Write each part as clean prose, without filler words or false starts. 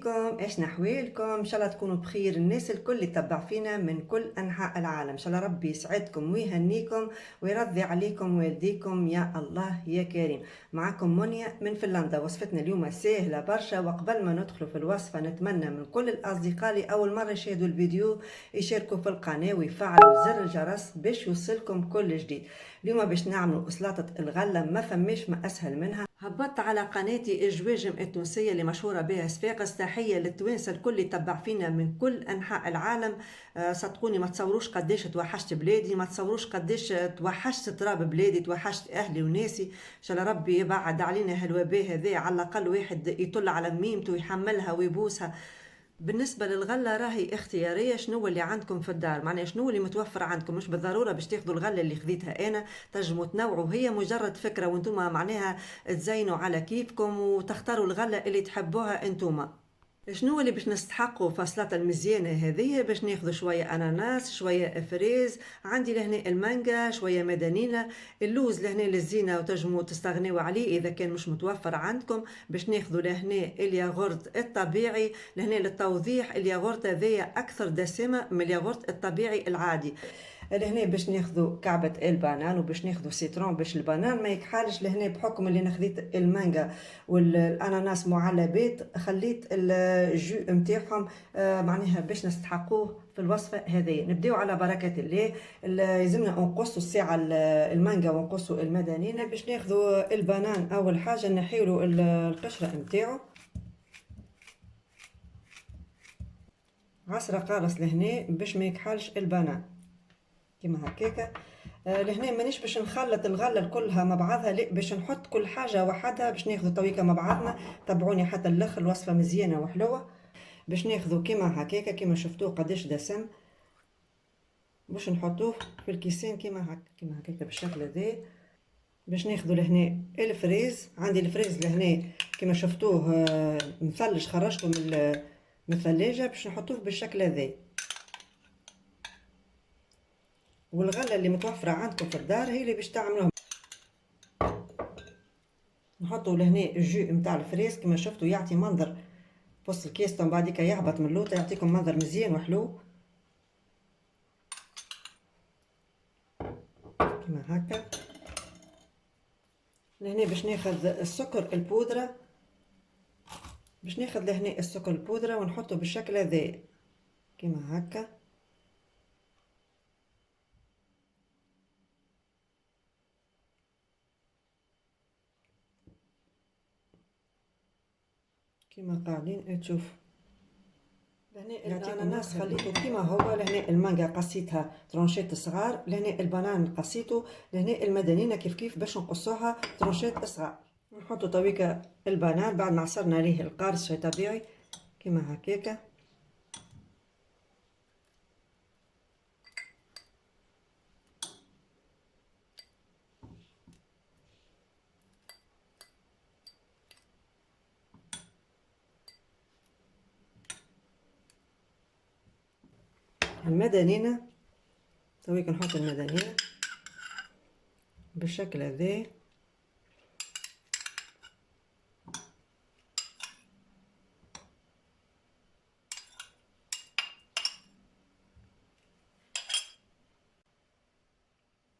بيكم؟ ايش نحوالكم؟ ان شاء الله تكونوا بخير. الناس الكل اللي تتبع فينا من كل انحاء العالم، ان شاء الله ربي يسعدكم ويهنيكم ويرضي عليكم والديكم يا الله يا كريم. معكم منيا من فنلندا. وصفتنا اليوم سهله برشا، وقبل ما ندخل في الوصفه نتمنى من كل الاصدقاء اللي اول مره يشاهدوا الفيديو يشاركوا في القناه ويفعلوا زر الجرس باش يوصلكم كل جديد. اليوم باش نعملوا سلطه الغله، ما فماش ما اسهل منها. هبطت على قناتي الجواجم التونسية اللي مشهورة بها صفاقس. تحية للتوانسة الكل يتبع فينا من كل أنحاء العالم. صدقوني ما تصوروش قديش توحشت بلادي، ما تصوروش قديش توحشت تراب بلادي، توحشت أهلي وناسي. إن شاء الله ربي يبعد علينا هالوباء هذا، على الأقل واحد يطل على ميمته ويحملها ويبوسها. بالنسبة للغلة راهي اختيارية، شنو اللي عندكم في الدار، معناها شنو اللي متوفر عندكم، مش بالضرورة باش تاخذوا الغلة اللي خذيتها أنا، تنجموا تنوعوا، هي مجرد فكرة وانتم معناها تزينوا على كيفكم وتختاروا الغلة اللي تحبوها انتم. شنو اللي باش نستحقوا فصلة المزيانة هذه؟ باش ناخذ شوية أناناس، شوية فريز، عندي لهنا المانجا، شوية مدنينة، اللوز لهنا للزينة وتجموا تستغنوا عليه إذا كان مش متوفر عندكم. باش ناخذ لهنا الياغورت الطبيعي، لهنا للتوضيح الياغورت هذايا أكثر دسامة من الياغورت الطبيعي العادي. لهنا باش ناخذوا كعبة البنان، وباش ناخذوا سيترون باش البنان ما يكحالش. لهنا بحكم اللي نخذيت المانجا والاناناس معلبات، خليت الجو نتاعهم معناها باش نستحقوه في الوصفه هذه. نبداو على بركه الله. يلزمنا نقصوا الساعه المانجا ونقصوا المدنينه. باش ناخذوا البنان اول حاجه نحيولوا القشره نتاعو، عصره قارص لهنا باش ما يكحالش البنان كيما هكاكا. لهنا مانيش باش نخلط الغله كلها مع بعضها، لا، باش نحط كل حاجه وحدها. باش ناخذ تويكه مع بعضنا، تابعوني حتى الاخر، الوصفه مزيانه وحلوه. باش ناخذ كيما هكاكا كيما شفتوه قداش دسم، باش نحطوه في الكيسين كيما هكا كيما هكاكا بالشكل هذا. باش ناخذ لهنا الفريز، عندي الفريز لهنا كيما شفتوه مثلج، خرجته من الثلاجه، باش نحطوه بالشكل هذا. والغله اللي متوفره عندكم في الدار هي اللي باش تعملوها. نحطوا لهنا الجو نتاع الفريز كما شفتوا، يعطي منظر بص الكيس، من بعديك يهبط من اللوطه، يعطيكم منظر مزيان وحلو كما هكا. لهنا باش ناخذ السكر البودره، باش ناخذ لهنا السكر البودره ونحطه بالشكل هذا كما هكا. كما قاعدين تشوفوا. لهنا الاناناس خليته كيما هو، لهنا المانجا قصيتها ترونشيت صغار، لهنا البنان قصيته، لهنا المدنينه كيف كيف باش نقصوها ترونشيت صغار. نحطوا تويكا البنان بعد ما عصرنا عليه القارص شي طبيعي كيما هكاكا. المدنينه تويك نحط المدنينه بالشكل هذا.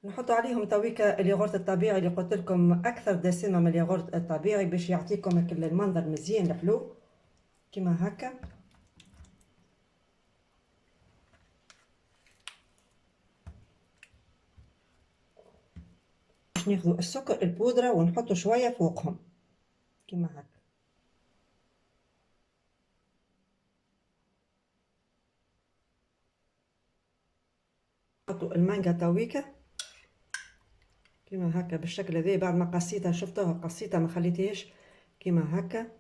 نحط عليهم تويكا الياغورت الطبيعي اللي قلت لكم اكثر دسامه من الياغورت الطبيعي، باش يعطيكم المنظر مزيان الحلو كيما هكا. باش ناخذ السكر البودره ونحطه شويه فوقهم كيما هكا. نحطوا المانجا تويكا كيما هكا بالشكل هذا. بعد ما قصيتها شفتوها قصيتها ما خليتهاش كيما هكا.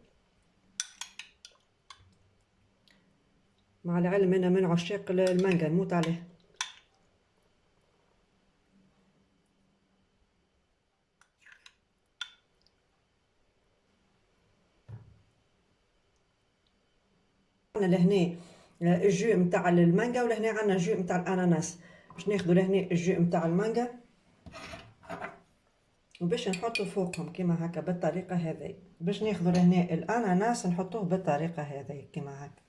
مع العلم انا من عشاق المانجا، نموت عليه. لهنا الجو نتاع المانجا، ولهنا عندنا الجو نتاع الاناناس. باش ناخذ لهنا الجو نتاع المانجا وباش نحطو فوقهم كيما هكا بالطريقة هذه. باش ناخذو لهنا الاناناس نحطوه بالطريقة هذه كيما هكا.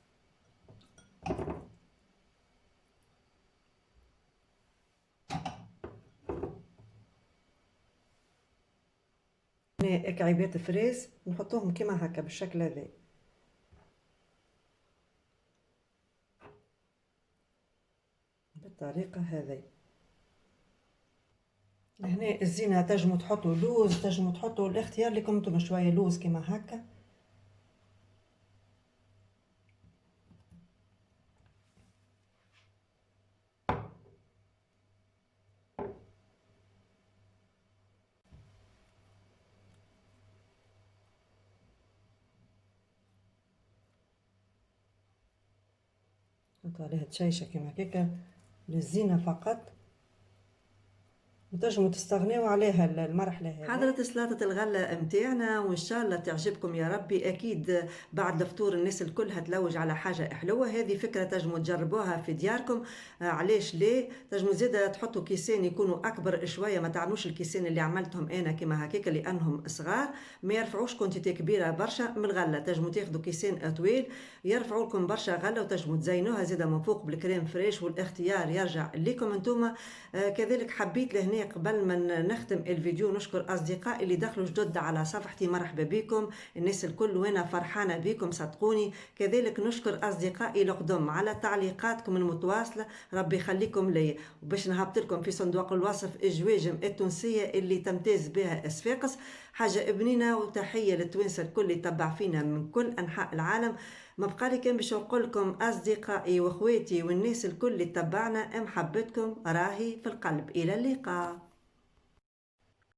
هنا كعيبات فريز نحطوهم كيما هكا بالشكل هذا بالطريقة هذه. هنا الزينة تنجمو تحطوا لوز، تنجمو تحطوا الاختيار لكم انتم، شوية لوز كيما هكا. نحطو عليها تشيشة كيما هكاكا للزينة فقط، وتنجموا تستغنيو عليها المرحلة هذه. حضرت سلطة الغلة متاعنا وإن شاء الله تعجبكم يا ربي. أكيد بعد الفطور الناس الكل هتلوج على حاجة حلوة. هذه فكرة تنجموا تجربوها في دياركم. علاش ليه؟ تنجموا زيادة تحطوا كيسين يكونوا أكبر شوية، ما تعملوش الكيسين اللي عملتهم أنا كيما هكاك لأنهم صغار ما يرفعوش كونتيتي كبيرة برشا من الغلة. تنجموا تاخذوا كيسين طويل يرفعوا لكم برشا غلة، وتنجموا تزينوها زيادة من فوق بالكريم فريش، والاختيار يرجع لكم انتوما. كذلك حبيت لهنا قبل ما نختم الفيديو نشكر أصدقائي اللي دخلوا جدد على صفحتي. مرحبا بكم الناس الكل وانا فرحانة بكم صدقوني. كذلك نشكر أصدقائي القدم على تعليقاتكم المتواصلة، ربي يخليكم لي. وباش نهبط لكم في صندوق الوصف الجواجم التونسية اللي تمتاز بها صفاقس، حاجة بنينة. وتحية للتوانسة الكل اللي تبع فينا من كل أنحاء العالم. ما بقالي كان باش نقول لكم اصدقائي واخواتي والناس الكل اللي تبعنا، محبتكم راهي في القلب. الى اللقاء.